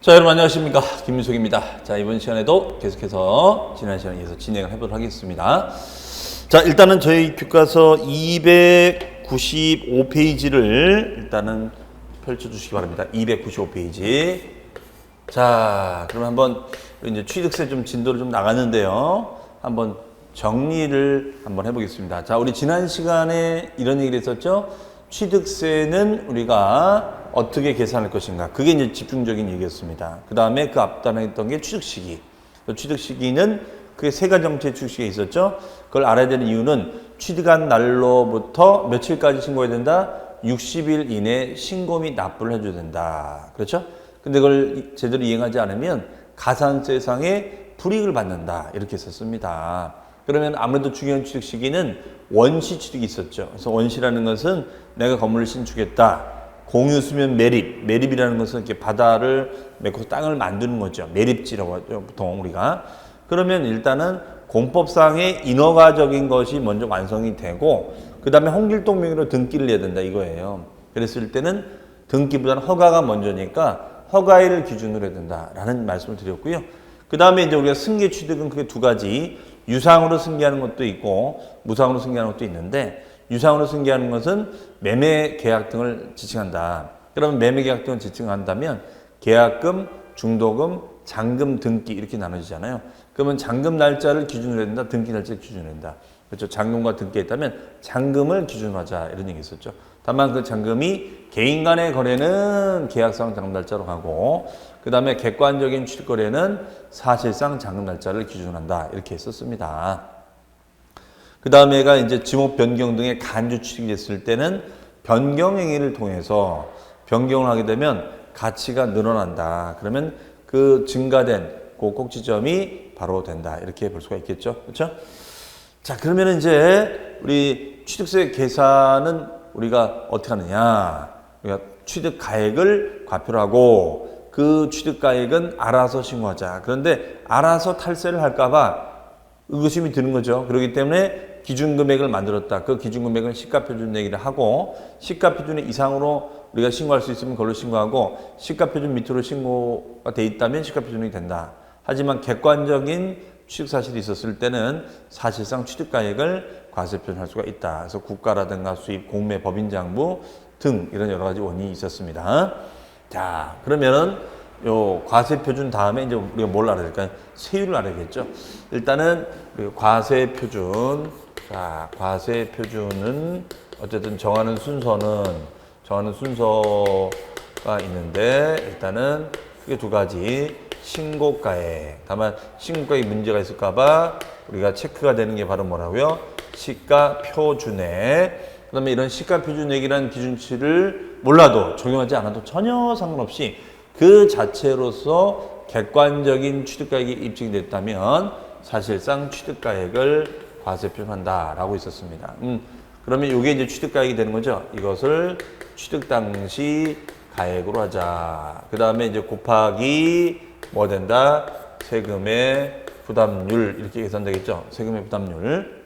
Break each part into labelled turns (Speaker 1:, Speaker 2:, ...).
Speaker 1: 자, 여러분 안녕하십니까, 김민석입니다. 자, 이번 시간에도 계속해서 지난 시간에 이어서 진행을 해보도록 하겠습니다. 자, 일단은 저희 교과서 295페이지를 일단은 펼쳐주시기 바랍니다. 295페이지. 자, 그럼 한번 이제 취득세 좀 진도를 좀 나갔는데요. 한번 정리를 한번 해보겠습니다. 자, 우리 지난 시간에 이런 얘기를 했었죠. 취득세는 우리가 어떻게 계산할 것인가. 그게 이제 집중적인 얘기였습니다. 그 다음에 그 앞단에 있던 게 취득시기. 취득시기는 그게 세 가지 형태의 취득시기가 있었죠. 그걸 알아야 되는 이유는 취득한 날로부터 며칠까지 신고해야 된다? 60일 이내에 신고 및 납부를 해줘야 된다. 그렇죠? 근데 그걸 제대로 이행하지 않으면 가산세상의 불이익을 받는다. 이렇게 썼습니다. 그러면 아무래도 중요한 취득 시기는 원시 취득이 있었죠. 그래서 원시라는 것은 내가 건물을 신축했다. 공유수면 매립. 매립이라는 것은 이렇게 바다를 메고 땅을 만드는 거죠. 매립지라고 하죠. 보통 우리가. 그러면 일단은 공법상의 인허가적인 것이 먼저 완성이 되고, 그 다음에 홍길동 명의로 등기를 해야 된다 이거예요. 그랬을 때는 등기보다는 허가가 먼저니까 허가일을 기준으로 해야 된다라는 말씀을 드렸고요. 그 다음에 이제 우리가 승계 취득은 그게 두 가지. 유상으로 승계하는 것도 있고 무상으로 승계하는 것도 있는데, 유상으로 승계하는 것은 매매 계약 등을 지칭한다. 그러면 매매 계약 등을 지칭한다면 계약금, 중도금, 잔금, 등기 이렇게 나눠지잖아요. 그러면 잔금 날짜를 기준으로 해야 된다, 등기 날짜를 기준으로 해야 된다. 그렇죠. 잔금과 등기가 있다면 잔금을 기준으로 하자 이런 얘기 있었죠. 다만 그 잔금이 개인 간의 거래는 계약상 잔금 날짜로 가고, 그 다음에 객관적인 취득 거래는 사실상 잔금 날짜를 기준으로 한다 이렇게 했었습니다. 그 다음에가 이제 지목 변경 등의 간주 취득이 됐을 때는 변경 행위를 통해서 변경을 하게 되면 가치가 늘어난다. 그러면 그 증가된 그 꼭지점이 바로 된다. 이렇게 볼 수가 있겠죠. 그렇죠? 자, 그러면 이제 우리 취득세 계산은 우리가 어떻게 하느냐. 우리가 취득 가액을 과표를 하고 그 취득 가액은 알아서 신고하자. 그런데 알아서 탈세를 할까봐 의구심이 드는 거죠. 그렇기 때문에 기준금액을 만들었다. 그 기준금액은 시가표준 내기를 하고, 시가표준 이상으로 우리가 신고할 수 있으면 그걸로 신고하고, 시가표준 밑으로 신고가 돼 있다면 시가표준이 된다. 하지만 객관적인 취득사실이 있었을 때는 사실상 취득가액을 과세표준할 수가 있다. 그래서 국가라든가 수입, 공매, 법인장부 등 이런 여러 가지 원인이 있었습니다. 자, 그러면은 요 과세표준 다음에 이제 우리가 뭘 알아야 될까요? 세율을 알아야겠죠. 일단은 과세표준. 자, 과세표준은 어쨌든 정하는 순서가 있는데, 일단은 크게 두 가지. 신고가액. 다만 신고가액 문제가 있을까봐 우리가 체크가 되는 게 바로 뭐라고요? 시가표준액. 그 다음에 이런 시가표준액이라는 기준치를 몰라도, 적용하지 않아도 전혀 상관없이 그 자체로서 객관적인 취득가액이 입증이 됐다면 사실상 취득가액을 과세표준한다라고 있었습니다. 그러면 이게 이제 취득가액이 되는 거죠. 이것을 취득 당시 가액으로 하자. 그 다음에 이제 곱하기 뭐 된다? 세금의 부담률 이렇게 계산되겠죠. 세금의 부담률.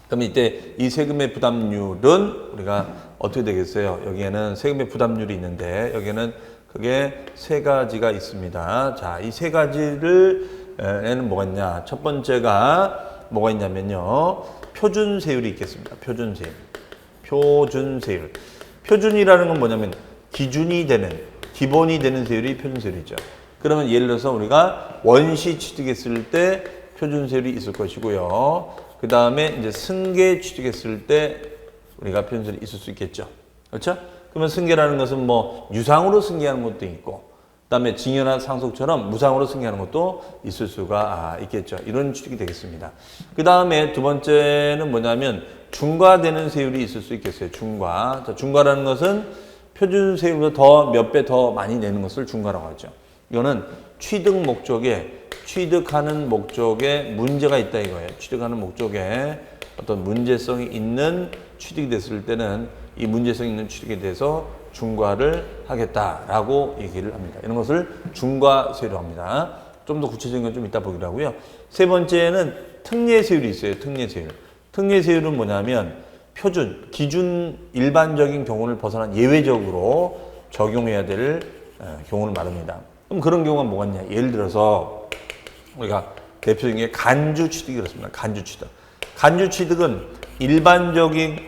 Speaker 1: 그러면 이때 이 세금의 부담률은 우리가 어떻게 되겠어요? 여기에는 세금의 부담률이 있는데 여기에는 그게 세 가지가 있습니다. 자, 이 세 가지에는 뭐가 있냐? 첫 번째가 뭐가 있냐면요. 표준세율이 있겠습니다. 표준세율. 표준세율. 표준이라는 건 뭐냐면 기준이 되는, 기본이 되는 세율이 표준세율이죠. 그러면 예를 들어서 우리가 원시 취득했을 때 표준세율이 있을 것이고요. 그 다음에 이제 승계 취득했을 때 우리가 표준세율이 있을 수 있겠죠. 그렇죠? 그러면 승계라는 것은 뭐 유상으로 승계하는 것도 있고, 그 다음에 징여나 상속처럼 무상으로 승계하는 것도 있을 수가 있겠죠. 이런 취득이 되겠습니다. 그 다음에 두 번째는 뭐냐면 중과되는 세율이 있을 수 있겠어요. 중과. 자, 중과라는 것은 표준세율보다 더 몇 배 더 많이 내는 것을 중과라고 하죠. 이거는 취득하는 목적에 문제가 있다 이거예요. 취득하는 목적에 어떤 문제성이 있는 취득이 됐을 때는 이 문제성이 있는 취득에 대해서 중과를 하겠다라고 얘기를 합니다. 이런 것을 중과세율이라고 합니다. 좀 더 구체적인 건 좀 이따 보기로 하고요. 세 번째는 특례세율이 있어요. 특례세율. 특례세율은 뭐냐면 표준, 기준 일반적인 경우를 벗어난 예외적으로 적용해야 될 경우를 말합니다. 그럼 그런 경우가 뭐가 있냐? 예를 들어서 우리가 대표적인 게 간주 취득이 그렇습니다. 간주 취득. 간주 취득은 일반적인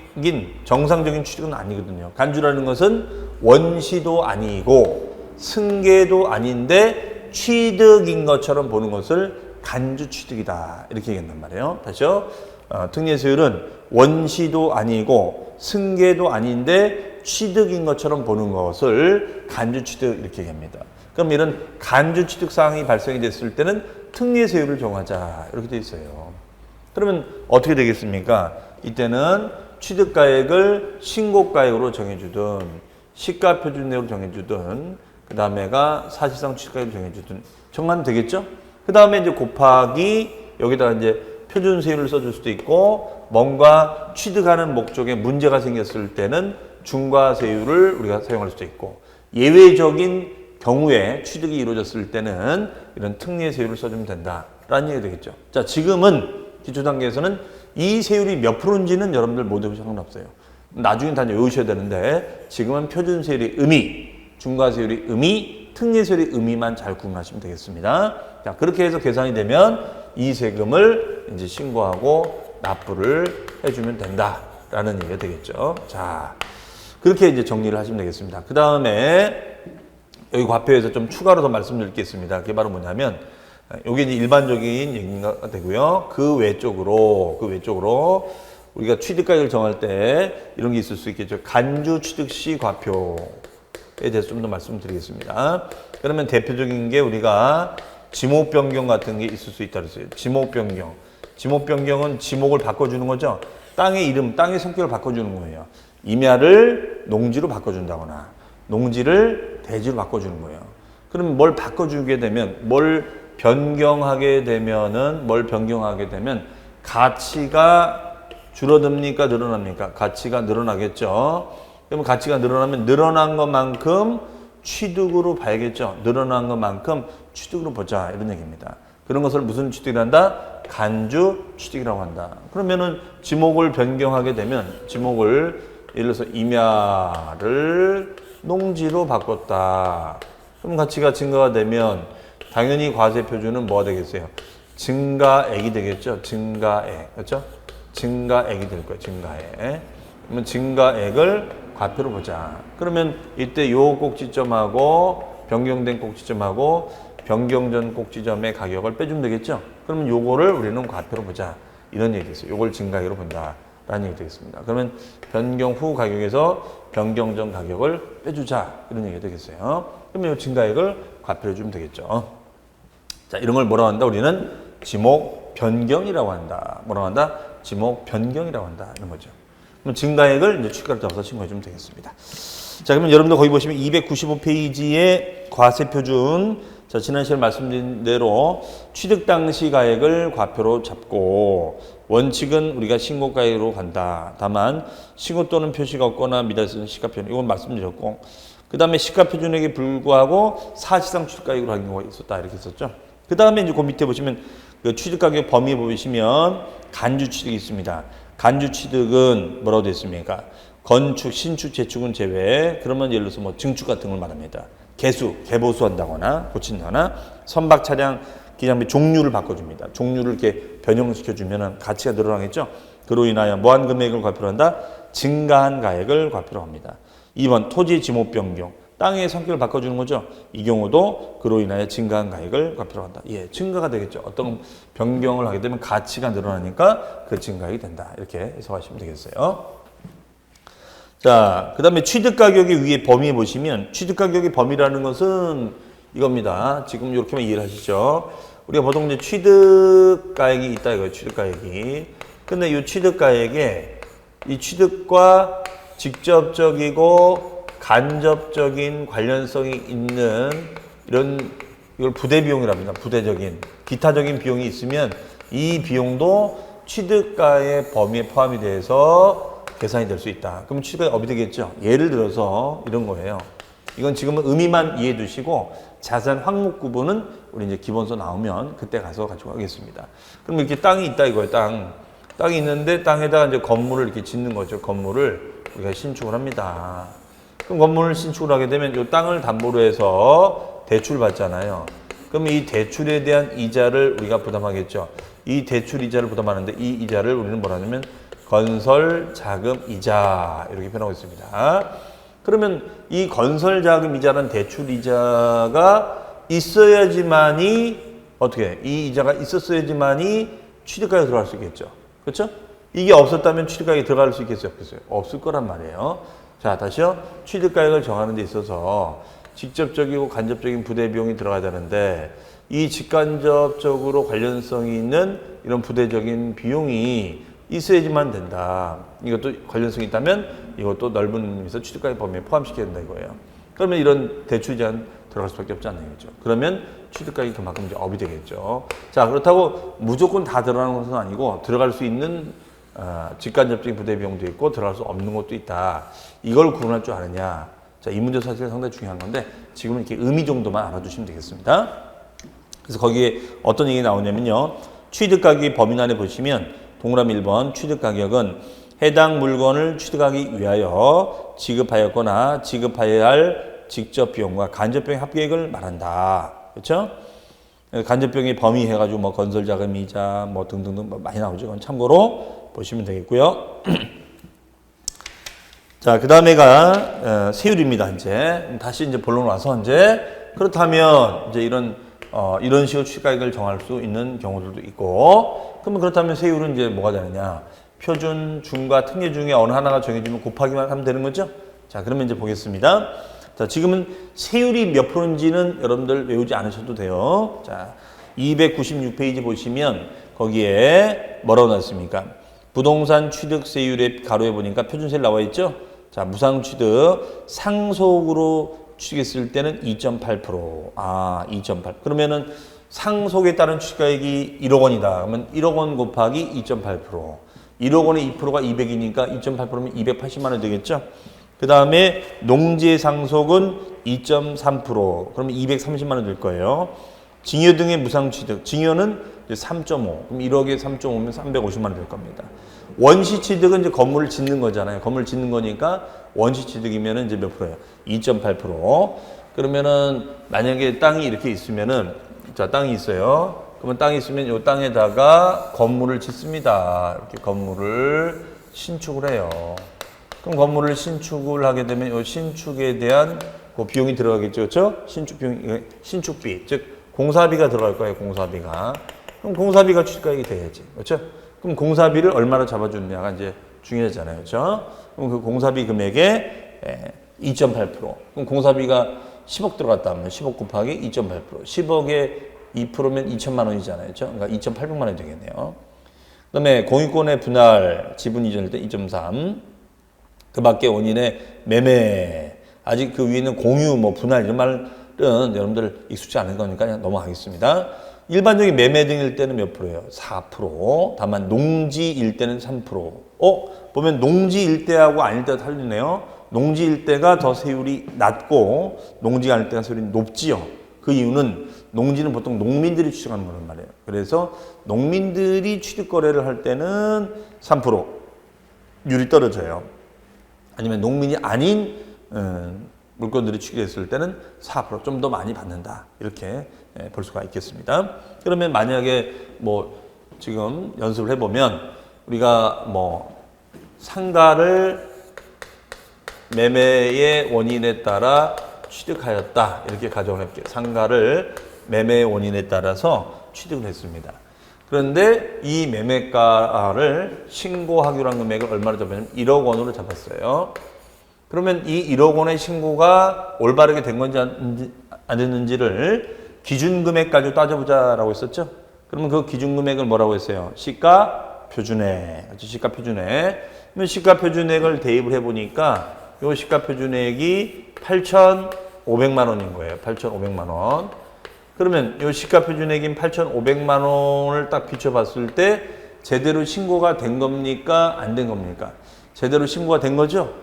Speaker 1: 정상적인 취득은 아니거든요. 간주라는 것은 원시도 아니고 승계도 아닌데 취득인 것처럼 보는 것을 간주 취득이다. 이렇게 얘기한단 말이에요. 다시요. 특례세율은 원시도 아니고 승계도 아닌데 취득인 것처럼 보는 것을 간주 취득 이렇게 얘기합니다. 그럼 이런 간주 취득 사항이 발생이 됐을 때는 특례세율을 정하자 이렇게 돼 있어요. 그러면 어떻게 되겠습니까? 이때는 취득가액을 신고가액으로 정해주든 시가표준내로 정해주든 그 다음에가 사실상 취득가액으로 정해주든 정하면 되겠죠? 그 다음에 이제 곱하기 여기다가 이제 표준세율을 써줄 수도 있고 뭔가 취득하는 목적에 문제가 생겼을 때는 중과세율을 우리가 사용할 수도 있고 예외적인 경우에 취득이 이루어졌을 때는 이런 특례세율을 써주면 된다라는 얘기가 되겠죠. 자, 지금은 기초 단계에서는 이 세율이 몇 프로인지는 여러분들 모두 해보셔도 상관없어요. 나중에 다 외우셔야 되는데 지금은 표준세율의 의미, 중과세율의 의미, 특례세율의 의미만 잘 구분하시면 되겠습니다. 자, 그렇게 해서 계산이 되면 이 세금을 이제 신고하고 납부를 해주면 된다라는 얘기가 되겠죠. 자, 그렇게 이제 정리를 하시면 되겠습니다. 그 다음에 여기 과표에서 좀 추가로 더 말씀드릴 게 있습니다. 그게 바로 뭐냐면 이게 이제 일반적인 얘기가 되고요. 그 외적으로 우리가 취득가액을 정할 때 이런 게 있을 수 있겠죠. 간주 취득 시 과표에 대해서 좀 더 말씀드리겠습니다. 그러면 대표적인 게 우리가 지목 변경 같은 게 있을 수 있다 그랬어요. 지목 변경. 지목 변경은 지목을 바꿔주는 거죠. 땅의 이름, 땅의 성격을 바꿔주는 거예요. 임야를 농지로 바꿔준다거나 농지를 대지로 바꿔주는 거예요. 그럼 뭘 바꿔주게 되면 뭘 변경하게 되면 가치가 줄어듭니까? 늘어납니까? 가치가 늘어나겠죠. 그러면 가치가 늘어나면 늘어난 것만큼 취득으로 봐야겠죠. 늘어난 것만큼 취득으로 보자 이런 얘기입니다. 그런 것을 무슨 취득이란다? 간주 취득이라고 한다. 그러면은 지목을 변경하게 되면 지목을 예를 들어서 임야를 농지로 바꿨다. 그럼 가치가 증가가 되면 당연히 과세 표준은 뭐가 되겠어요? 증가액이 되겠죠. 증가액. 그렇죠? 증가액이 될 거예요. 증가액. 그러면 증가액을 과표로 보자. 그러면 이때 요 꼭지점하고 변경된 꼭지점하고 변경 전 꼭지점의 가격을 빼주면 되겠죠. 그러면 요거를 우리는 과표로 보자. 이런 얘기 됐어요. 요걸 증가액으로 본다. 라는 얘기 되겠습니다. 그러면 변경 후 가격에서 변경 전 가격을 빼주자. 이런 얘기가 되겠어요. 그러면 이 증가액을 과표로 해주면 되겠죠. 자, 이런 걸 뭐라고 한다? 우리는 지목 변경이라고 한다. 뭐라고 한다? 지목 변경이라고 한다. 이런 거죠. 그럼 증가액을 이제 추가로 넣어서 신고해주면 되겠습니다. 자, 그러면 여러분들 거기 보시면 295페이지에 과세표준. 자, 지난 시간에 말씀드린 대로 취득 당시 가액을 과표로 잡고 원칙은 우리가 신고가액으로 간다. 다만 신고 또는 표시가 없거나 미달쓰는 시가표준. 이건 말씀드렸고 그 다음에 시가표준액에 불구하고 사실상 취득가액으로 한 경우가 있었다. 이렇게 했었죠. 그 다음에 이제 그 밑에 보시면 그 취득가격 범위 보시면 간주 취득이 있습니다. 간주 취득은 뭐라고 되어 있습니까? 건축, 신축, 재축은 제외. 그러면 예를 들어서 뭐 증축 같은 걸 말합니다. 개수, 개보수한다거나 고친다거나 선박 차량 기장비 종류를 바꿔줍니다. 종류를 이렇게 변형시켜주면 가치가 늘어나겠죠. 그로 인하여 뭐한 금액을 과표로 한다? 증가한 가액을 과표로 합니다. 2번 토지 지목 변경. 땅의 성격을 바꿔주는 거죠. 이 경우도 그로 인하여 증가한 가액을 과표로 한다. 예, 증가가 되겠죠. 어떤 변경을 하게 되면 가치가 늘어나니까 그 증가액이 된다. 이렇게 해석하시면 되겠어요. 자, 그 다음에 취득가격의 위에 범위 보시면 취득가격의 범위라는 것은 이겁니다. 지금 이렇게만 이해를 하시죠. 우리가 보통 이제 취득가액이 있다 이거예요. 취득가액이. 근데 이 취득가액에 이 취득과 직접적이고 간접적인 관련성이 있는 이걸 부대비용이라고 합니다. 부대적인, 기타적인 비용이 있으면 이 비용도 취득가의 범위에 포함이 돼서 계산이 될 수 있다. 그러면 취득가액이 업이 되겠죠. 예를 들어서 이런 거예요. 이건 지금은 의미만 이해해 두시고 자세한 항목 구분은 우리 이제 기본서 나오면 그때 가서 가지고 가겠습니다. 그럼 이렇게 땅이 있다 이거예요. 땅이 있는데 땅에다가 이제 건물을 이렇게 짓는 거죠. 건물을 우리가 신축을 합니다. 그럼 건물을 신축을 하게 되면 이 땅을 담보로 해서 대출 받잖아요. 그럼 이 대출에 대한 이자를 우리가 부담하겠죠. 이 대출 이자를 부담하는데 이 이자를 우리는 뭐라 하냐면 건설 자금 이자 이렇게 표현하고 있습니다. 그러면 이 건설 자금 이자라는 대출 이자가 있어야지만이 어떻게 이 이자가 있었어야지만이 취득가액에 들어갈 수 있겠죠. 그렇죠? 이게 없었다면 취득가액에 들어갈 수 있겠어요? 없겠어요? 없을 거란 말이에요. 자, 다시요. 취득가액을 정하는 데 있어서 직접적이고 간접적인 부대 비용이 들어가야 되는데 이 직간접적으로 관련성이 있는 이런 부대적인 비용이 있어야지만 된다. 이것도 관련성이 있다면 이것도 넓은 의미에서 취득가액 범위에 포함시켜야 된다 이거예요. 그러면 이런 대출 제한 들어갈 수밖에 없지 않나요? 그러면 취득가액이 그만큼 이제 업이 되겠죠. 자, 그렇다고 무조건 다 들어가는 것은 아니고 들어갈 수 있는 직간접적인 부대 비용도 있고 들어갈 수 없는 것도 있다. 이걸 구분할 줄 아느냐. 자, 이 문제 사실 상당히 중요한 건데 지금은 이렇게 의미 정도만 알아두시면 되겠습니다. 그래서 거기에 어떤 얘기 나오냐면요. 취득가격 범위 안에 보시면 동그라미 1번 취득가격은 해당 물건을 취득하기 위하여 지급하였거나 지급하여야 할 직접 비용과 간접 비용의 합계액을 말한다. 그렇죠? 간접 비용의 범위 해가지고 뭐 건설 자금 이자 뭐 등등등 많이 나오죠. 그건 참고로 보시면 되겠고요. 자, 그 다음에가 세율입니다. 이제 다시 이제 본론 와서 이제 그렇다면 이제 이런 식으로 취득가액을 정할 수 있는 경우들도 있고, 그러면 그렇다면 세율은 이제 뭐가 되느냐? 표준, 중과 특례 중에 어느 하나가 정해지면 곱하기만 하면 되는 거죠? 자, 그러면 이제 보겠습니다. 자, 지금은 세율이 몇 프로인지는 여러분들 외우지 않으셔도 돼요. 자, 296페이지 보시면 거기에 뭐라고 나왔습니까? 부동산 취득세율의 가로에 보니까 표준세율 나와 있죠? 자, 무상취득 상속으로 취득했을 때는 2.8%. 2.8. 그러면은 상속에 따른 취득가액이 1억 원이다. 그러면 1억 원 곱하기 2.8%. 1억 원의 2%가 200이니까 2.8%면 280만 원 되겠죠? 그 다음에 농지 상속은 2.3%. 그러면 230만 원 될 거예요. 징여 등의 무상취득. 징여는 3.5. 그럼 1억에 3.5면 350만 원 될 겁니다. 원시취득은 이제 건물을 짓는 거잖아요. 건물 짓는 거니까 원시취득이면 이제 몇 프로예요? 2.8%. 그러면은 만약에 땅이 이렇게 있으면은 자, 땅이 있어요. 그러면 땅이 있으면 이 땅에다가 건물을 짓습니다. 이렇게 건물을 신축을 해요. 그럼 건물을 신축을 하게 되면 이 신축에 대한 그 비용이 들어가겠죠. 그렇죠? 신축 비용, 신축비, 즉 공사비가 들어갈 거예요. 공사비가. 그럼 공사비가 취득가액이 돼야지. 그렇죠? 그럼 공사비를 얼마로 잡아주느냐가 이제 중요하잖아요. 그렇죠? 그럼 그 공사비 금액의 2.8%. 그럼 공사비가 10억 들어갔다 하면 10억 곱하기 2.8%. 10억에 2%면 2천만 원이잖아요. 그렇죠? 그러니까 2,800만 원이 되겠네요. 그 다음에 공유권의 분할, 지분 이전일 때 2.3. 그 밖에 원인의 매매. 아직 그 위에는 공유, 뭐 분할 이런 말은 여러분들 익숙지 않은 거니까 그냥 넘어가겠습니다. 일반적인 매매 등일 때는 몇 프로예요? 4%. 다만 농지일 때는 3%. 보면 농지일 때하고 아닐 때가 틀리네요. 농지일 때가 더 세율이 낮고 농지가 아닐 때가 세율이 높지요. 그 이유는 농지는 보통 농민들이 취득하는 거란 말이에요. 그래서 농민들이 취득 거래를 할 때는 3% 율이 떨어져요. 아니면 농민이 아닌 물건들이 취득했을 때는 4% 좀 더 많이 받는다. 이렇게 볼 수가 있겠습니다. 그러면 만약에 뭐 지금 연습을 해보면 우리가 뭐 상가를 매매의 원인에 따라 취득하였다. 이렇게 가정을 해볼게요. 상가를 매매의 원인에 따라서 취득을 했습니다. 그런데 이 매매가를 신고하기로 한 금액을 얼마로 잡았냐면 1억 원으로 잡았어요. 그러면 이 1억 원의 신고가 올바르게 된 건지 안 됐는지를 기준금액 가지고 따져보자라고 했었죠. 그러면 그 기준금액을 뭐라고 했어요? 시가표준액. 시가표준액. 그러면 시가표준액을 대입을 해보니까 이 시가표준액이 8,500만 원인 거예요. 8,500만 원. 그러면 이 시가표준액인 8,500만 원을 딱 비춰봤을 때 제대로 신고가 된 겁니까? 안 된 겁니까? 제대로 신고가 된 거죠?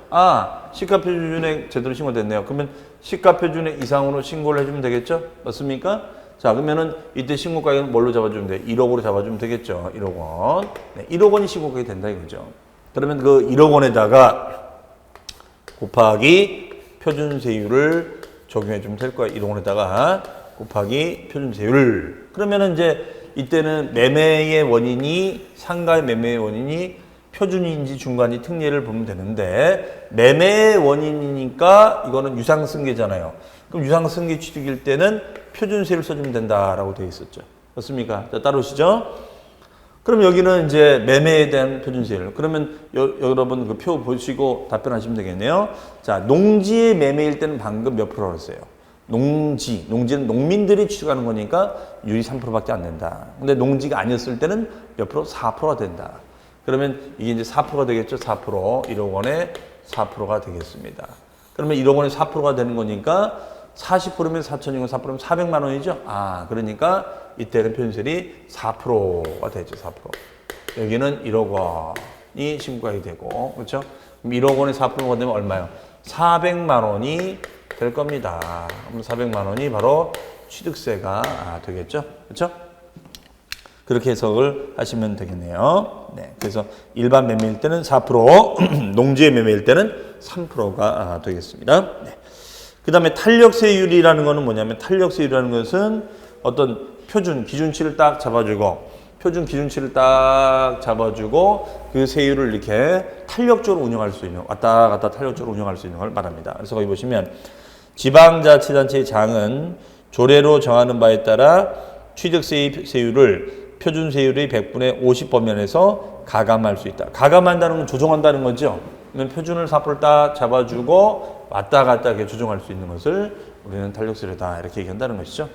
Speaker 1: 시가표준액 제대로 신고됐네요. 그러면 시가표준액 이상으로 신고를 해주면 되겠죠? 맞습니까? 자, 그러면은 이때 신고가액은 뭘로 잡아주면 돼요? 1억으로 잡아주면 되겠죠? 1억 원. 네, 1억 원이 신고가액이 된다 이거죠. 그러면 그 1억 원에다가 곱하기 표준세율을 적용해 주면 될 거야. 1억 원에다가 곱하기 표준세율. 그러면은 이제 이때는 매매의 원인이 상가의 매매의 원인이 표준인지 중간이 특례를 보면 되는데 매매의 원인이니까 이거는 유상승계잖아요. 그럼 유상승계 취득일 때는 표준세율 써주면 된다라고 되어 있었죠. 맞습니까? 자, 따라오시죠. 그럼 여기는 이제 매매에 대한 표준세율. 그러면 여러분 그 표 보시고 답변하시면 되겠네요. 자, 농지의 매매일 때는 방금 몇 프로라고 했어요? 농지는 농민들이 취득하는 거니까 유리 3%밖에 안 된다. 근데 농지가 아니었을 때는 몇 프로? 4%가 된다. 그러면 이게 이제 4%가 되겠죠? 4%. 1억 원에 4%가 되겠습니다. 그러면 1억 원에 4%가 되는 거니까 40%면 4천이고 4%면 400만 원이죠? 아, 그러니까 이때는 표준세율이 4%가 되죠, 4%. 여기는 1억 원이 신고가액이 되고, 그렇죠? 그럼 1억 원에 4%가 되면 얼마요? 400만 원이 될 겁니다. 그럼 400만 원이 바로 취득세가 되겠죠? 그렇죠? 그렇게 해석을 하시면 되겠네요. 네, 그래서 일반 매매일 때는 4%, 농지의 매매일 때는 3%가 되겠습니다. 네. 그 다음에 탄력세율이라는 것은 뭐냐면 탄력세율이라는 것은 어떤 표준 기준치를 딱 잡아주고 표준 기준치를 딱 잡아주고 그 세율을 이렇게 탄력적으로 운영할 수 있는 왔다 갔다 탄력적으로 운영할 수 있는 걸 말합니다. 그래서 거기 보시면 지방자치단체의 장은 조례로 정하는 바에 따라 취득세율을 표준세율의 100분의 50 범위에서 가감할 수 있다. 가감한다는 건 조정한다는 거죠. 그러면 표준을 4%를 딱 잡아주고 왔다 갔다 이렇게 조정할 수 있는 것을 우리는 탄력세율이다 이렇게 얘기한다는 것이죠.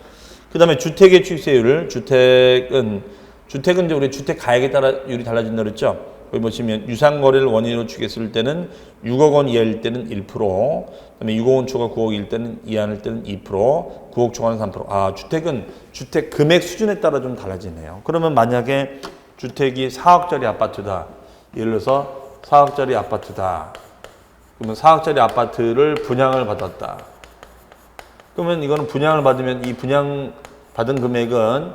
Speaker 1: 그 다음에 주택의 취득세율을 주택은 이제 우리 주택 가액에 따라 율이 달라진다 그랬죠. 여기 보시면 유상거래를 원인으로 추계했을 때는 6억 원 이하일 때는 1%, 그다음에 6억 원 초과 9억일 때는 이하일 때는 2%, 9억 초과는 3%. 아, 주택은 주택 금액 수준에 따라 좀 달라지네요. 그러면 만약에 주택이 4억짜리 아파트다. 예를 들어서 4억짜리 아파트다. 그러면 4억짜리 아파트를 분양을 받았다. 그러면 이거는 분양을 받으면 이 분양 받은 금액은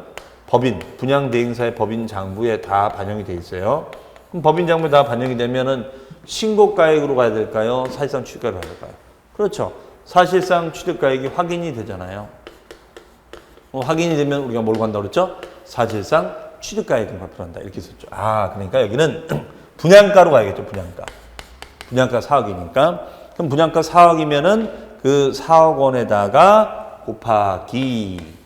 Speaker 1: 분양 대행사의 법인 장부에 다 반영이 돼 있어요. 그럼 법인 장부에 다 반영이 되면은 신고가액으로 가야 될까요? 사실상 취득가액으로 가야 될까요? 그렇죠. 사실상 취득가액이 확인이 되잖아요. 확인이 되면 우리가 뭘로 간다고 그랬죠? 사실상 취득가액을 발표한다. 이렇게 썼죠. 아, 그러니까 여기는 분양가로 가야겠죠. 분양가 4억이니까. 그럼 분양가 4억이면은 그 4억 원에다가 곱하기.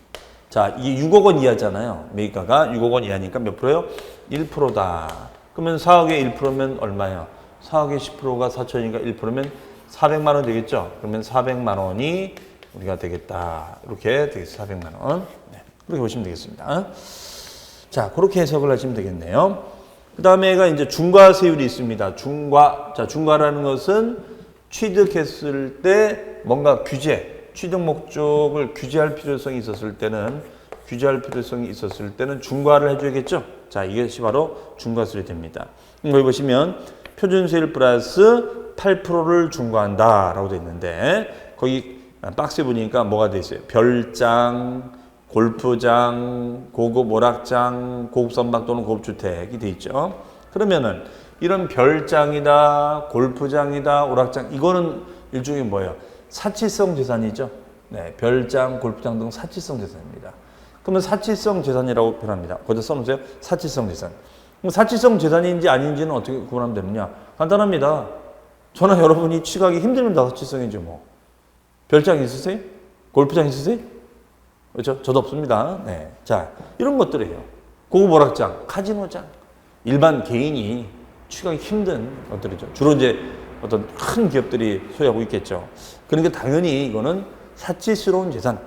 Speaker 1: 자, 이게 6억 원 이하잖아요. 매입가가 6억 원 이하니까 몇 프로요? 1%다. 그러면 4억에 1%면 얼마예요? 4억에 10%가 4천이니까 1%면 400만 원 되겠죠? 그러면 400만 원이 우리가 되겠다. 이렇게 되겠어요. 400만 원. 네, 그렇게 보시면 되겠습니다. 자, 그렇게 해석을 하시면 되겠네요. 그 다음에가 이제 중과세율이 있습니다. 자, 중과라는 것은 취득했을 때 뭔가 취득 목적을 규제할 필요성이 있었을 때는 중과를 해줘야겠죠? 자, 이것이 바로 중과세율이 됩니다. 여기 보시면 표준세율 플러스 8%를 중과한다 라고 되어 있는데 거기 박스에 보니까 뭐가 되어 있어요? 별장, 골프장, 고급 오락장, 고급 선박 또는 고급 주택이 되어 있죠. 그러면은 이런 별장이다, 골프장이다, 오락장 이거는 일종의 뭐예요? 사치성 재산이죠. 네, 별장, 골프장 등 사치성 재산입니다. 그러면 사치성 재산이라고 표현합니다. 거기다 써놓으세요. 사치성 재산. 그럼 사치성 재산인지 아닌지는 어떻게 구분하면 되느냐? 간단합니다. 저는 여러분이 취득하기 힘들면 다 사치성이죠, 뭐. 별장 있으세요? 골프장 있으세요? 그렇죠? 저도 없습니다. 네. 자, 이런 것들이에요. 고급 오락장, 카지노장. 일반 개인이 취득하기 힘든 것들이죠. 주로 이제 어떤 큰 기업들이 소유하고 있겠죠. 그러니까 당연히 이거는 사치스러운 재산,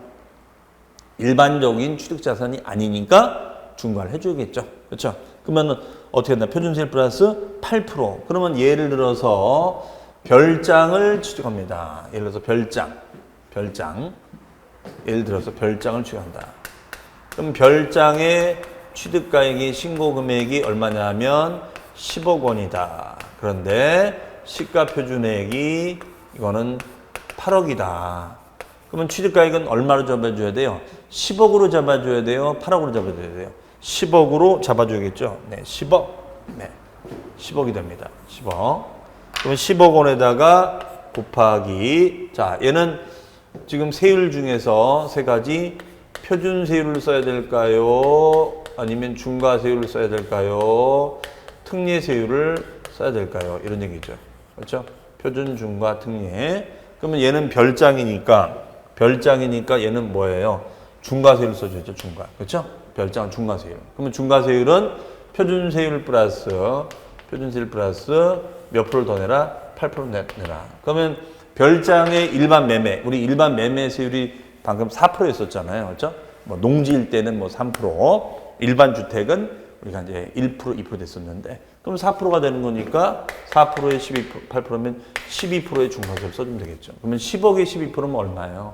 Speaker 1: 일반적인 취득 자산이 아니니까 중과를 해줘야겠죠. 그렇죠? 그러면 어떻게 한다? 표준세율 플러스 8%. 그러면 예를 들어서 별장을 취득합니다. 예를 들어서 별장. 예를 들어서 별장을 취득한다. 그럼 별장의 취득가액이 신고금액이 얼마냐면 10억 원이다. 그런데 시가 표준액이 이거는 8억이다. 그러면 취득가액은 얼마로 잡아줘야 돼요? 10억으로 잡아줘야 돼요? 8억으로 잡아줘야 돼요? 10억으로 잡아줘야겠죠? 네, 10억. 네, 10억이 됩니다. 10억. 그러면 10억 원에다가 곱하기. 자, 얘는 지금 세율 중에서 세 가지 표준 세율을 써야 될까요? 아니면 중과 세율을 써야 될까요? 특례 세율을 써야 될까요? 이런 얘기죠. 그렇죠? 표준, 중과, 특례. 그러면 얘는 별장이니까 얘는 뭐예요? 중과 세율을 써줘야죠. 중과. 그렇죠? 별장은 중과 세율. 그러면 중과 세율은 표준 세율 플러스 몇 프로를 더 내라? 8% 내라. 그러면 별장의 일반 매매, 우리 일반 매매 세율이 방금 4%였었잖아요. 그렇죠? 뭐 농지일 때는 뭐 3%, 일반 주택은 우리가 이제 1%, 2% 됐었는데, 그럼 4%가 되는 거니까 4%에 12%, 8%면 12%의 중과세를 써주면 되겠죠. 그러면 10억에 12%면 얼마예요?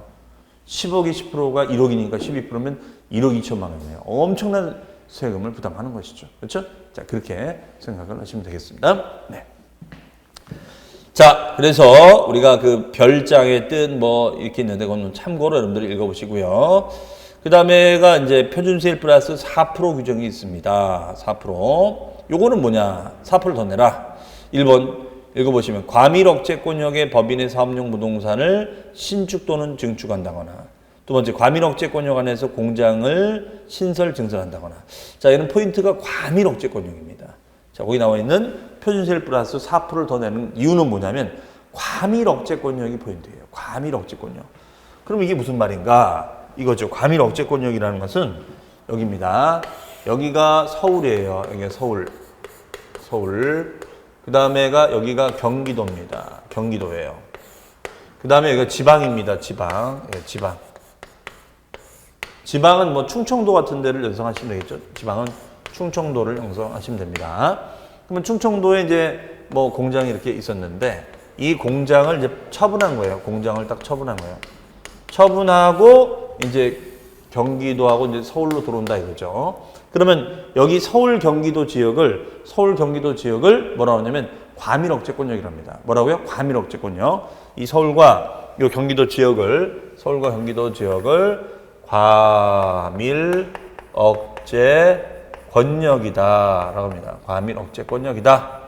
Speaker 1: 10억에 10%가 1억이니까 12%면 1억 2천만 원이에요. 엄청난 세금을 부담하는 것이죠. 그렇죠? 자, 그렇게 생각을 하시면 되겠습니다. 네. 자, 그래서 우리가 그 별장의 뜻 뭐 이렇게 있는데 그건 참고로 여러분들이 읽어보시고요. 그 다음에가 이제 표준세율 플러스 4% 규정이 있습니다. 4%. 요거는 뭐냐? 4%를 더 내라. 1번 읽어보시면 과밀억제권역의 법인의 사업용 부동산을 신축 또는 증축한다거나, 두 번째 과밀억제권역 안에서 공장을 신설 증설한다거나. 자, 얘는 포인트가 과밀억제권역입니다. 자, 거기 나와 있는 표준세율 플러스 4%를 더 내는 이유는 뭐냐면 과밀억제권역이 포인트예요. 과밀억제권역. 그럼 이게 무슨 말인가? 이거죠. 과밀억제권역이라는 것은 여기입니다. 여기가 서울이에요. 여기가 서울. 그 다음에가 여기가 경기도입니다. 경기도예요. 그 다음에 여기가 지방입니다. 지방. 예, 지방. 지방은 뭐 충청도 같은 데를 연상하시면 되겠죠. 지방은 충청도를 연상하시면 됩니다. 그러면 충청도에 이제 뭐 공장이 이렇게 있었는데 이 공장을 이제 처분한 거예요. 공장을 딱 처분한 거예요. 처분하고 이제 경기도하고 이제 서울로 들어온다 이거죠. 그러면 여기 서울 경기도 지역을 뭐라고 하냐면 과밀억제권역이랍니다. 뭐라고요? 과밀억제권역. 이 서울과 이 경기도 지역을 과밀억제권역이다라고 합니다. 과밀억제권역이다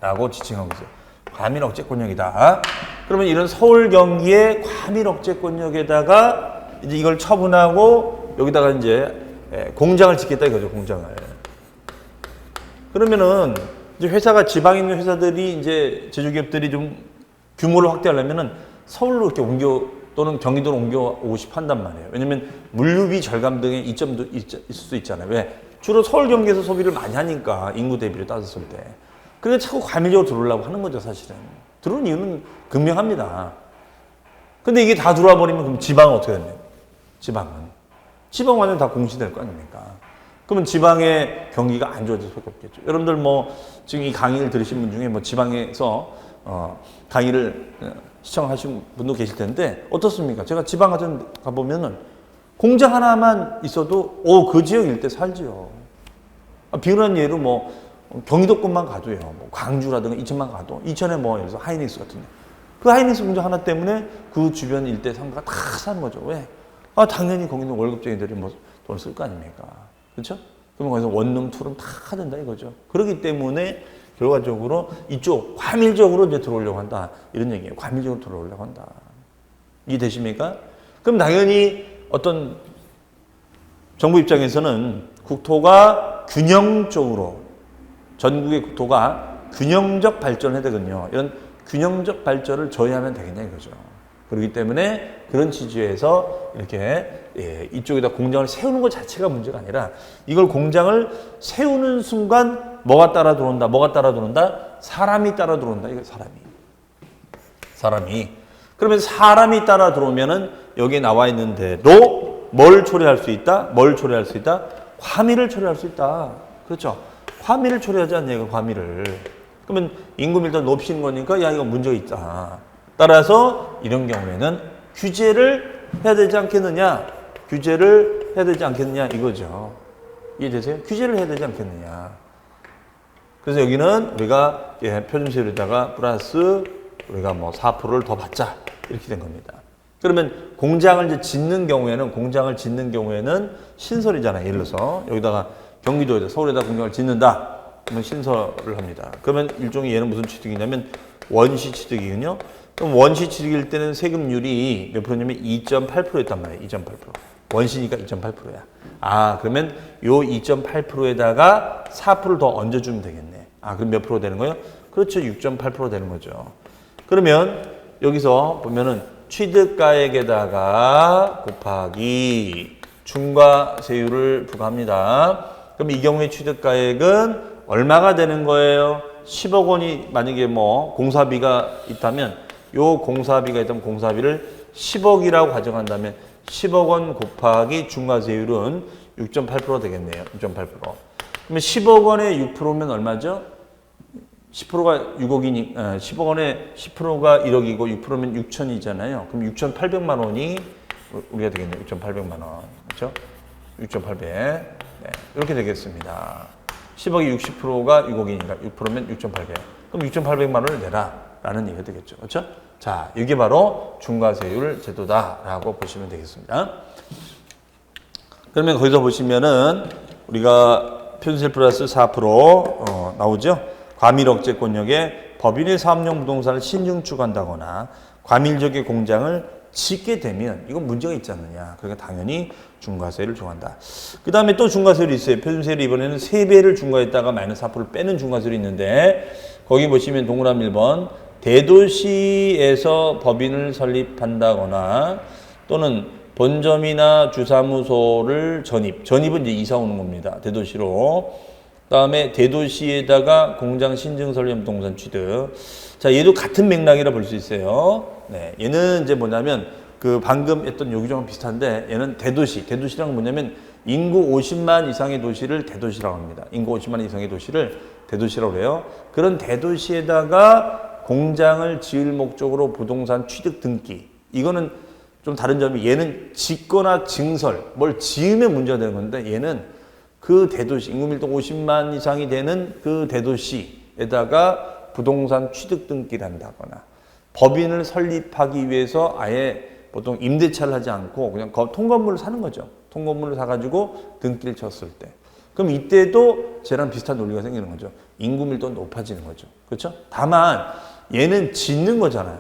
Speaker 1: 라고 지칭하고 있어요. 과밀억제권역이다. 그러면 이런 서울 경기의 과밀억제권역에다가 이제 이걸 처분하고 여기다가 이제 공장을 짓겠다 이거죠. 공장을. 그러면은 이제 회사가 지방에 있는 회사들이 이제 제조기업들이 좀 규모를 확대하려면은 서울로 이렇게 또는 경기도로 옮겨오고 싶어 한단 말이에요. 왜냐면 물류비 절감 등의 이점도 있을 수 있잖아요. 왜? 주로 서울 경기에서 소비를 많이 하니까 인구 대비를 따졌을 때. 그래서 자꾸 과밀적으로 들어오려고 하는 거죠, 사실은. 들어오는 이유는 극명합니다. 근데 이게 다 들어와 버리면 그럼 지방은 어떻게 되나요? 지방 완전 다 공시될 거 아닙니까? 그러면 지방의 경기가 안 좋아질 수밖에 없겠죠. 여러분들 뭐 지금 이 강의를 들으신 분 중에 뭐 지방에서 강의를 시청하신 분도 계실 텐데 어떻습니까? 제가 지방 같은 데 가보면은 공장 하나만 있어도 그 지역 일대 살지요. 비근한 예로 뭐 경기도권만 가도요. 뭐 광주라든가 이천만 가도 이천에 뭐 예를 들어서 하이닉스 같은 데. 그 하이닉스 공장 하나 때문에 그 주변 일대 상가가 다 사는 거죠. 왜? 당연히 거기는 월급쟁이들이 뭐 돈을 쓸 거 아닙니까? 그렇죠? 그러면 거기서 원룸, 투룸 다 된다 이거죠. 그렇기 때문에 결과적으로 이쪽 과밀적으로 이제 들어오려고 한다. 이런 얘기예요. 과밀적으로 들어오려고 한다. 이해되십니까? 그럼 당연히 어떤 정부 입장에서는 국토가 균형적으로 전국의 국토가 균형적 발전을 해야 되거든요. 이런 균형적 발전을 저해하면 되겠냐 이거죠. 그렇기 때문에 그런 취지에서 이렇게 이쪽에다 공장을 세우는 것 자체가 문제가 아니라 이걸 공장을 세우는 순간 뭐가 따라 들어온다? 사람이 따라 들어온다. 이거 사람이. 그러면 사람이 따라 들어오면은 여기에 나와 있는 대로 뭘 초래할 수 있다? 과밀을 초래할 수 있다. 그렇죠? 과밀을 초래하지 않냐, 과밀을. 그러면 인구 밀도 높이는 거니까 야 이거 문제가 있다. 따라서 이런 경우에는 규제를 해야 되지 않겠느냐 이거죠. 이해되세요? 규제를 해야 되지 않겠느냐. 그래서 여기는 우리가 표준세율에다가 플러스 우리가 뭐 4%를 더 받자 이렇게 된 겁니다. 그러면 공장을 이제 짓는 경우에는 신설이잖아요. 예를 들어서 여기다가 경기도에다 서울에다 공장을 짓는다. 그러면 신설을 합니다. 그러면 일종의 얘는 무슨 취득이냐면 원시 취득이군요. 그럼 원시 취득일 때는 세금률이 몇 프로냐면 2.8%였단 말이에요. 2.8%. 원시니까 2.8%야. 아, 그러면 요 2.8%에다가 4%를 더 얹어주면 되겠네. 아, 그럼 몇 프로 되는 거예요? 그렇죠. 6.8% 되는 거죠. 그러면 여기서 보면은 취득가액에다가 곱하기 중과세율을 부과합니다. 그럼 이 경우에 취득가액은 얼마가 되는 거예요? 10억 원이 만약에 뭐 공사비가 있다면 요 공사비가 있다면 공사비를 10억이라고 가정한다면 10억 원 곱하기 중과세율은 6.8% 되겠네요. 6.8%. 그러면 10억 원에 6%면 얼마죠? 10%가 6억이니, 10억 원에 10%가 1억이고 6%면 6천이잖아요. 그럼 6,800만 원이 우리가 되겠네요. 6,800만 원. 그렇죠? 6,800. 네, 이렇게 되겠습니다. 10억이 60%가 6억이니까 6%면 6,800. 그럼 6,800만 원을 내라. 라는 얘기가 되겠죠. 그렇죠? 자, 이게 바로 중과세율 제도다라고 보시면 되겠습니다. 그러면 거기서 보시면은 우리가 표준세율 플러스 4% 나오죠? 과밀 억제권역에 법인의 사업용 부동산을 신증 추구한다거나 과밀적의 공장을 짓게 되면 이건 문제가 있지 않느냐. 그러니까 당연히 중과세율을 정한다. 그 다음에 또 중과세율이 있어요. 표준세율이 이번에는 3배를 중과했다가 마이너스 4%를 빼는 중과세율이 있는데 거기 보시면 동그라미 1번 대도시에서 법인을 설립한다거나 또는 본점이나 주사무소를 전입은 이제 이사 오는 겁니다. 대도시로. 그다음에 대도시에다가 공장 신증 설립 부동산 취득. 자, 얘도 같은 맥락이라 볼 수 있어요. 네, 얘는 이제 뭐냐면 그 방금 했던 요기종은 비슷한데 얘는 대도시란 뭐냐면 인구 50만 이상의 도시를 대도시라고 합니다. 인구 50만 이상의 도시를 대도시라고 해요. 그런 대도시에다가 공장을 지을 목적으로 부동산 취득 등기. 이거는 좀 다른 점이 얘는 짓거나 증설, 뭘 지으면 문제가 되는 건데 얘는 그 대도시, 인구 밀도 50만 이상이 되는 그 대도시에다가 부동산 취득 등기를 한다거나 법인을 설립하기 위해서 아예 보통 임대차를 하지 않고 그냥 통건물을 사는 거죠. 통건물을 사가지고 등기를 쳤을 때. 그럼 이때도 쟤랑 비슷한 논리가 생기는 거죠. 인구 밀도가 높아지는 거죠. 그렇죠? 다만 얘는 짓는 거잖아요.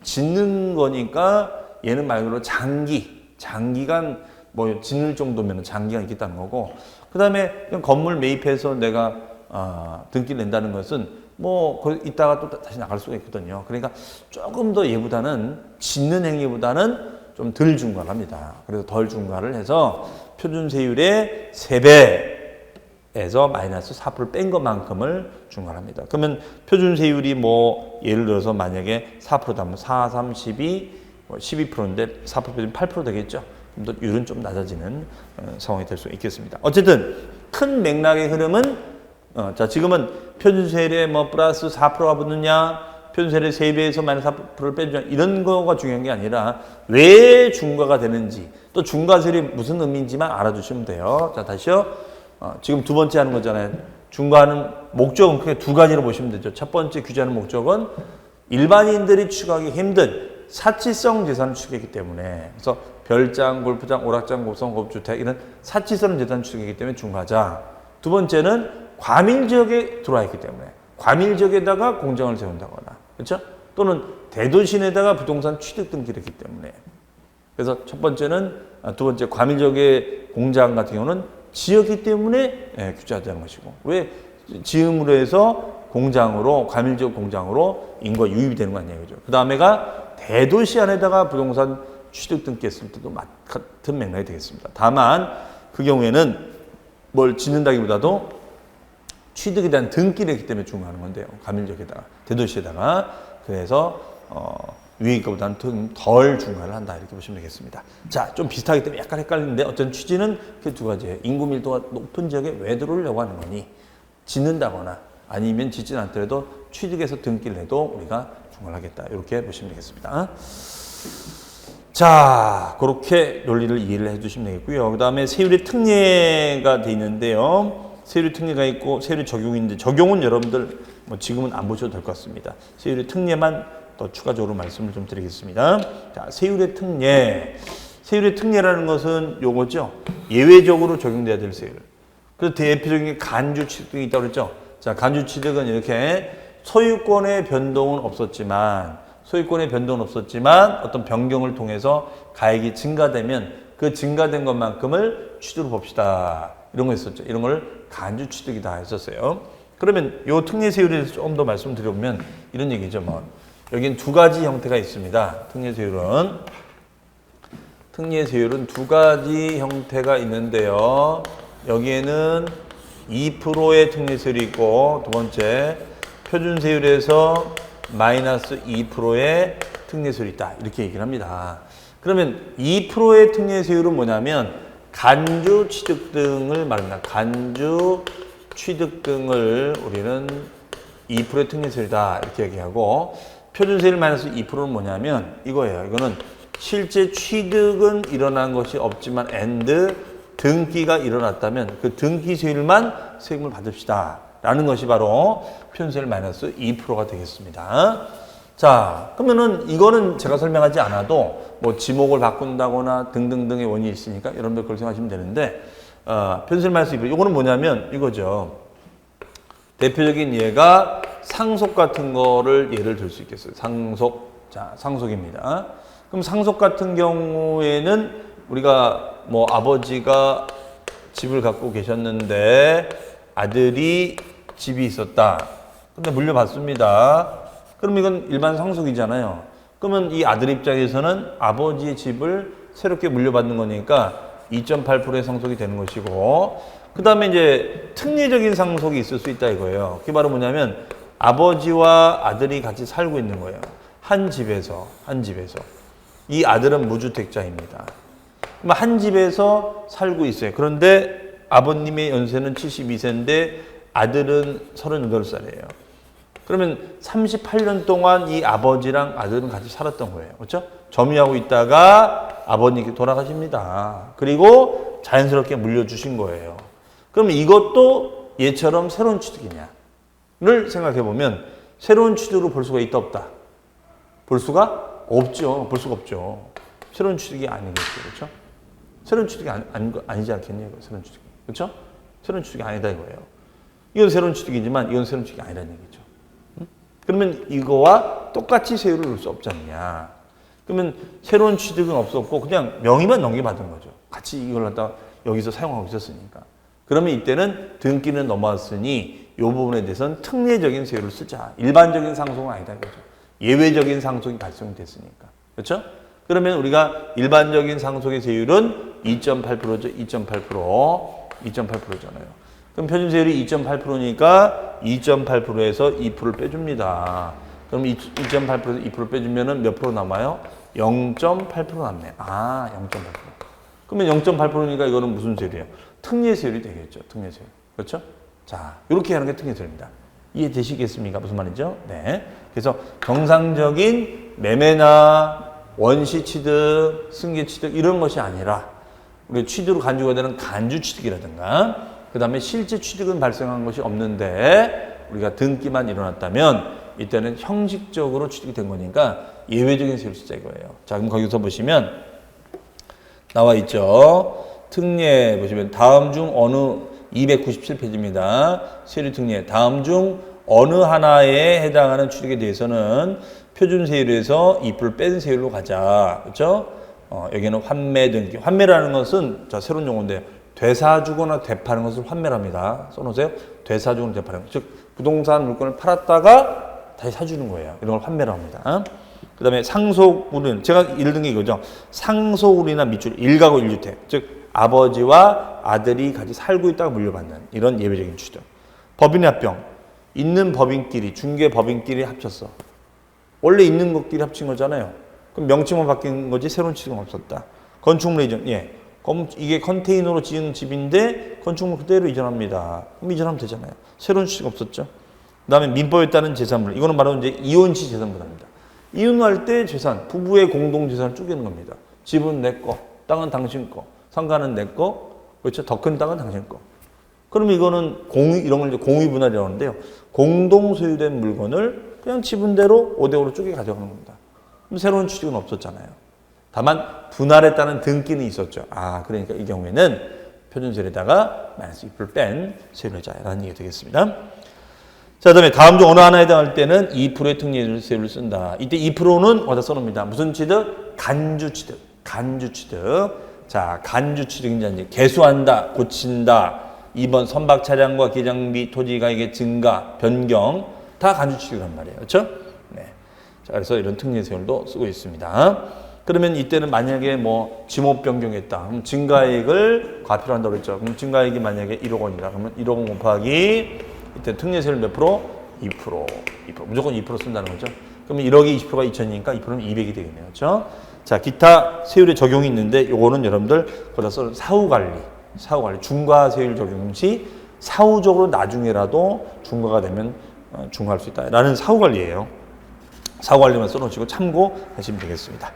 Speaker 1: 짓는 거니까 얘는 말 그대로 장기간 뭐 짓는 정도면 장기간 있겠다는 거고 그 다음에 건물 매입해서 내가 등기를 낸다는 것은 뭐 이따가 또 다시 나갈 수가 있거든요. 그러니까 조금 더 얘보다는 짓는 행위보다는 좀 덜 중과를 합니다. 그래서 덜 중과를 해서 표준세율의 3배에서 마이너스 4%를 뺀 것만큼을 중과를 합니다. 그러면 표준세율이 뭐 예를 들어서 만약에 4%다면 4, 3, 12, 12%인데 4% 빼면 8% 되겠죠. 좀 더 율은 좀 낮아지는 상황이 될 수 있겠습니다. 어쨌든 큰 맥락의 흐름은 자 지금은 표준세율에 뭐 플러스 4%가 붙느냐 표준세율의 3배에서 마이너스 4%를 빼주냐 이런 거가 중요한 게 아니라 왜 중과가 되는지 또 중과세율이 무슨 의미인지만 알아두시면 돼요. 자 다시요. 지금 두 번째 하는 거잖아요. 중과하는 목적은 크게 두 가지로 보시면 되죠. 첫 번째 규제하는 목적은 일반인들이 취득하기 힘든 사치성 재산을 취득했기 때문에 그래서 별장, 골프장, 오락장, 곱성, 곱주택 이런 사치성 재산을 취득했기 때문에 중과자. 두 번째는 과밀지역에 들어와 있기 때문에 과밀지역에다가 공장을 세운다거나 그렇죠? 또는 대도시에다가 부동산 취득 등기를 했기 때문에 그래서 첫 번째는 두 번째 과밀지역의 공장 같은 경우는 지었기 때문에 규제하자는 것이고 왜 지음으로 해서 공장으로 과밀지역 공장으로 인구가 유입이 되는 거 아니에요, 그죠? 그 다음에가 대도시 안에다가 부동산 취득 등기했을 때도 같은 맥락이 되겠습니다. 다만 그 경우에는 뭘 짓는다기보다도 취득에 대한 등기를 했기 때문에 중요한 건데요. 과밀지역에다가 대도시에다가 그래서 위기가보다는 덜 중과를 한다 이렇게 보시면 되겠습니다. 자, 좀 비슷하기 때문에 약간 헷갈리는데 어쨌든 취지는 그 두 가지예요. 인구 밀도가 높은 지역에 왜 들어오려고 하는 거니? 짓는다거나 아니면 짓진 않더라도 취득해서 등기를 해도 우리가 중과를 하겠다 이렇게 보시면 되겠습니다. 자, 그렇게 논리를 이해를 해주시면 되겠고요. 그 다음에 세율의 특례가 돼 있는데요. 세율의 특례가 있고 세율의 적용인데 적용은 여러분들 뭐 지금은 안 보셔도 될 것 같습니다. 세율의 특례만 더 추가적으로 말씀을 좀 드리겠습니다. 자, 세율의 특례. 세율의 특례라는 것은 요거죠. 예외적으로 적용돼야 될 세율. 그래서 대표적인 게 간주 취득이 있다고 그랬죠. 자, 간주 취득은 이렇게 소유권의 변동은 없었지만 소유권의 변동은 없었지만 어떤 변경을 통해서 가액이 증가되면 그 증가된 것만큼을 취득으로 봅시다. 이런 거 있었죠. 이런 걸 간주 취득이다 했었어요. 그러면 요 특례세율에 대해서 조금 더 말씀드려보면 이런 얘기죠. 뭐 여긴 두 가지 형태가 있습니다. 특례세율은 두 가지 형태가 있는데요. 여기에는 2%의 특례세율이 있고 두 번째 표준세율에서 마이너스 2%의 특례세율이 있다. 이렇게 얘기를 합니다. 그러면 2%의 특례세율은 뭐냐면 간주 취득 등을 말합니다. 간주 취득 등을 우리는 2%의 특례세율이다. 이렇게 얘기하고 표준세율 마이너스 2%는 뭐냐면 이거예요. 이거는 실제 취득은 일어난 것이 없지만 등기가 일어났다면 그 등기 세율만 세금을 받읍시다. 라는 것이 바로 표준세율 마이너스 2%가 되겠습니다. 자, 그러면은 이거는 제가 설명하지 않아도 뭐 지목을 바꾼다거나 등등등의 원인이 있으니까 여러분들 그걸 생각하시면 되는데, 표준세율 마이너스 2%. 이거는 뭐냐면 이거죠. 대표적인 예가 상속 같은 거를 예를 들 수 있겠어요. 자, 상속입니다. 그럼 상속 같은 경우에는 우리가 뭐 아버지가 집을 갖고 계셨는데 아들이 집이 있었다. 근데 물려받습니다. 그럼 이건 일반 상속이잖아요. 그러면 이 아들 입장에서는 아버지의 집을 새롭게 물려받는 거니까 2.8%의 상속이 되는 것이고, 그 다음에 이제 특례적인 상속이 있을 수 있다 이거예요. 그게 바로 뭐냐면 아버지와 아들이 같이 살고 있는 거예요. 한 집에서. 이 아들은 무주택자입니다. 그럼 한 집에서 살고 있어요. 그런데 아버님의 연세는 72세인데 아들은 38살이에요. 그러면 38년 동안 이 아버지랑 아들은 같이 살았던 거예요. 그렇죠? 점유하고 있다가 아버님께 돌아가십니다. 그리고 자연스럽게 물려주신 거예요. 그럼 이것도 얘처럼 새로운 취득이냐를 생각해 보면 새로운 취득으로 볼 수가 있다 없다? 볼 수가 없죠. 볼 수가 없죠. 새로운 취득이 아니겠죠. 그렇죠? 새로운 취득이 아니지 않겠냐고요. 새로운 취득이. 그렇죠? 새로운 취득이 아니다 이거예요. 이건 새로운 취득이지만 이건 새로운 취득이 아니라는 얘기죠. 그러면 이거와 똑같이 세율을 넣을 수 없지 않냐. 그러면 새로운 취득은 없었고 그냥 명의만 넘겨받은 거죠. 같이 이걸 갖다 여기서 사용하고 있었으니까. 그러면 이때는 등기는 넘어왔으니 이 부분에 대해서는 특례적인 세율을 쓰자. 일반적인 상속은 아니다 이거죠. 예외적인 상속이 발생됐으니까. 그렇죠? 그러면 우리가 일반적인 상속의 세율은 2.8%죠. 2.8%잖아요. 그럼 표준세율이 2.8%니까 2.8%에서 2%를 빼줍니다. 그럼 2.8%에서 2% 빼주면은 몇 프로 남아요? 0.8% 남네. 0.8%. 그러면 0.8%니까 이거는 무슨 세율이에요? 특례세율이 되겠죠. 특례세율. 그렇죠? 자, 이렇게 하는 게 특례세율입니다. 이해되시겠습니까? 무슨 말이죠? 네. 그래서 정상적인 매매나 원시 취득, 승계 취득 이런 것이 아니라 우리 취득으로 간주가 되는 간주 취득이라든가 그 다음에 실제 취득은 발생한 것이 없는데 우리가 등기만 일어났다면 이때는 형식적으로 취득이 된 거니까 예외적인 세율을 쓰자 이거예요. 자, 그럼 거기서 보시면 나와 있죠. 특례 보시면 다음 중 어느 297페이지입니다. 세율 특례 다음 중 어느 하나에 해당하는 취득에 대해서는 표준세율에서 2%를 뺀 세율로 가자. 그렇죠? 여기는 환매 등기. 환매라는 것은 자 새로운 용어인데 되사주거나 되파는 것을 환매랍니다. 써놓으세요. 되사주거나 되파는 것. 즉 부동산 물건을 팔았다가 다시 사주는 거예요. 이런 걸 환매라고 합니다. 그 다음에 상속물은 제가 예를 든 게 이거죠. 상속물이나 밑줄 1가구 1주택. 즉 아버지와 아들이 같이 살고 있다가 물려받는 이런 예외적인 취득. 법인 합병. 있는 법인끼리 중개 법인끼리 합쳤어. 원래 있는 것끼리 합친 거잖아요. 그럼 명칭만 바뀐 거지 새로운 취득은 없었다. 건축물 이전. 예. 이게 컨테이너로 지은 집인데 건축물 그대로 이전합니다. 그럼 이전하면 되잖아요. 새로운 취득 없었죠. 그 다음에 민법에 따른 재산물. 이거는 바로 이제 이혼 시 재산분할입니다. 이혼할 때 재산, 부부의 공동 재산을 쪼개는 겁니다. 집은 내 거, 땅은 당신 거, 상가는 내 거, 그렇죠? 더 큰 땅은 당신 거. 그럼 이거는 이런 걸 이제 공유분할이라고 하는데요. 공동 소유된 물건을 그냥 지분대로 5대5로 쪼개 가져가는 겁니다. 그럼 새로운 취득은 없었잖아요. 다만 분할했다는 등기는 있었죠. 그러니까 이 경우에는 표준세율에다가 마이너스 2%를 뺀 세율을 자라는 얘기가 되겠습니다. 자, 그다음에 다음 중 어느 하나에 해당할 때는 2%의 특례세율을 쓴다. 이때 2%는 어디다 써놓습니다. 무슨 취득? 간주 취득. 간주 취득. 자, 간주 취득이 이제 개수한다, 고친다. 2번 선박 차량과 기장비, 토지 가격의 증가, 변경 다 간주 취득이란 말이에요. 그렇죠? 네. 자, 그래서 이런 특례세율도 쓰고 있습니다. 그러면 이때는 만약에 뭐 지목 변경했다. 그럼 증가액을 과표로 한다고 했죠. 그럼 증가액이 만약에 1억 원이다. 그러면 1억 원 곱하기 이때 특례세율 몇 프로? 2%. 2%. 무조건 2% 쓴다는 거죠. 그러면 1억이 20%가 2천이니까 2%는 200이 되겠네요. 그렇죠? 자, 기타 세율의 적용이 있는데 요거는 여러분들 거기다 써 사후 관리. 중과 세율 적용 시 사후적으로 나중에라도 중과가 되면 중과할 수 있다라는 사후 관리예요. 사후 관리만 써놓으시고 참고하시면 되겠습니다.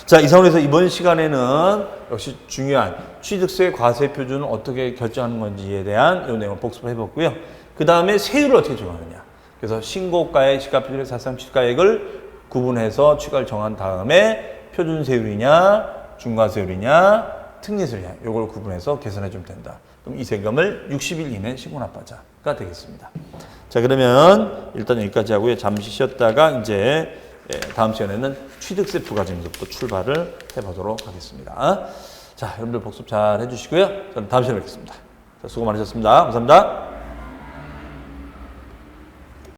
Speaker 1: 자, 이상으로 해서 이번 시간에는 역시 중요한 취득세 과세 표준을 어떻게 결정하는 건지에 대한 이 내용을 복습을 해봤고요. 그 다음에 세율을 어떻게 정하느냐. 그래서 신고가액, 시가표준액, 사상 취득가액을 구분해서 취가를 정한 다음에 표준세율이냐, 중과세율이냐, 특례세율이냐 이걸 구분해서 계산해 주면 된다. 그럼 이 세금을 60일 이내 신고납하자가 되겠습니다. 자, 그러면 일단 여기까지 하고요. 잠시 쉬었다가 이제 다음 시간에는 취득세 부과점에서부터 출발을 해보도록 하겠습니다. 자, 여러분들 복습 잘 해주시고요. 저는 다음 시간에 뵙겠습니다. 자, 수고 많으셨습니다. 감사합니다.